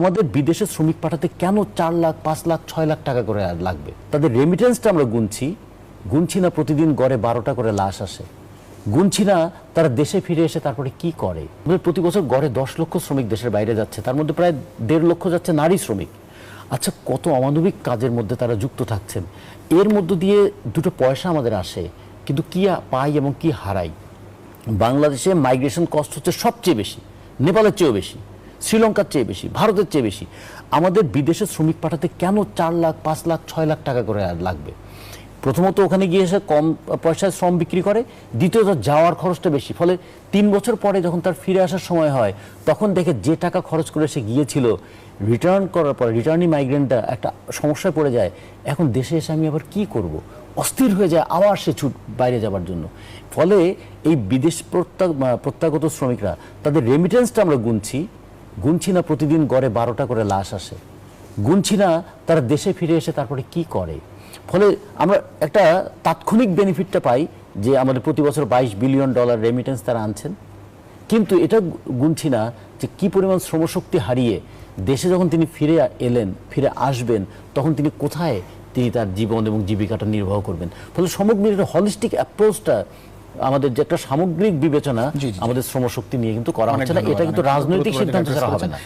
আমাদের বিদেশে শ্রমিক পাঠাতে কেন 4 লাখ 5 লাখ 6 লাখ টাকা করে লাগবে? তাদের রেমিটেন্সটা আমরা গুনছি না প্রতিদিন গড়ে 12টা করে লাশ আসে, গুনছি না তারা দেশে ফিরে এসে তারপরে কি করে। প্রতি বছর গড়ে 10 লক্ষ শ্রমিক দেশের বাইরে যাচ্ছে, তার মধ্যে প্রায় 1.5 লক্ষ যাচ্ছে নারী শ্রমিক। আচ্ছা, কত অমানবিক কাজের মধ্যে তারা যুক্ত থাকছেন। এর মধ্য দিয়ে দুটো পয়সা আমাদের আসে, কিন্তু কি পাই এবং কি হারাই। বাংলাদেশে মাইগ্রেশন কস্ট হচ্ছে সবচেয়ে বেশি, নেপালের চেয়েও বেশি, শ্রীলঙ্কার চেয়ে বেশি, ভারতের চেয়ে বেশি। আমাদের বিদেশে শ্রমিক পাঠাতে কেন 4 লাখ 5 লাখ 6 লাখ টাকা করে লাগবে? প্রথমত ওখানে গিয়ে এসে কম পয়সায় শ্রম বিক্রি করে, দ্বিতীয়ত যাওয়ার খরচটা বেশি। ফলে 3 বছর পরে যখন তার ফিরে আসার সময় হয়, তখন দেখে যে টাকা খরচ করে সে গিয়েছিল, রিটার্ন করার পরে রিটার্নি মাইগ্রেন্টটা একটা সমস্যায় পড়ে যায়। এখন দেশে এসে আমি আবার কি করব, অস্থির হয়ে যায়, আবার সে বাইরে যাবার জন্য। ফলে এই বিদেশ প্রত্যাগত শ্রমিকরা, তাদের রেমিটেন্সটা আমরা গুনছি না প্রতিদিন গড়ে 12টা করে লাশ আসে, গুনছি না তারা দেশে ফিরে এসে তারপরে কি করে। ফলে আমরা একটা তাৎক্ষণিক বেনিফিটটা পাই যে আমাদের প্রতি বছর $22 বিলিয়ন রেমিটেন্স তারা আনছেন, কিন্তু এটা গুনছি না যে কি পরিমাণ শ্রমশক্তি হারিয়ে দেশে যখন তিনি ফিরে আসবেন, তখন তিনি কোথায় তার জীবন এবং জীবিকাটা নির্বাহ করবেন। ফলে সমগ্র হলিস্টিক অ্যাপ্রোচটা, আমাদের যে একটা সামগ্রিক বিবেচনা আমাদের শ্রমশক্তি নিয়ে কিন্তু করা হচ্ছে না। এটা কিন্তু রাজনৈতিক সিদ্ধান্ত ছাড়া হবে না।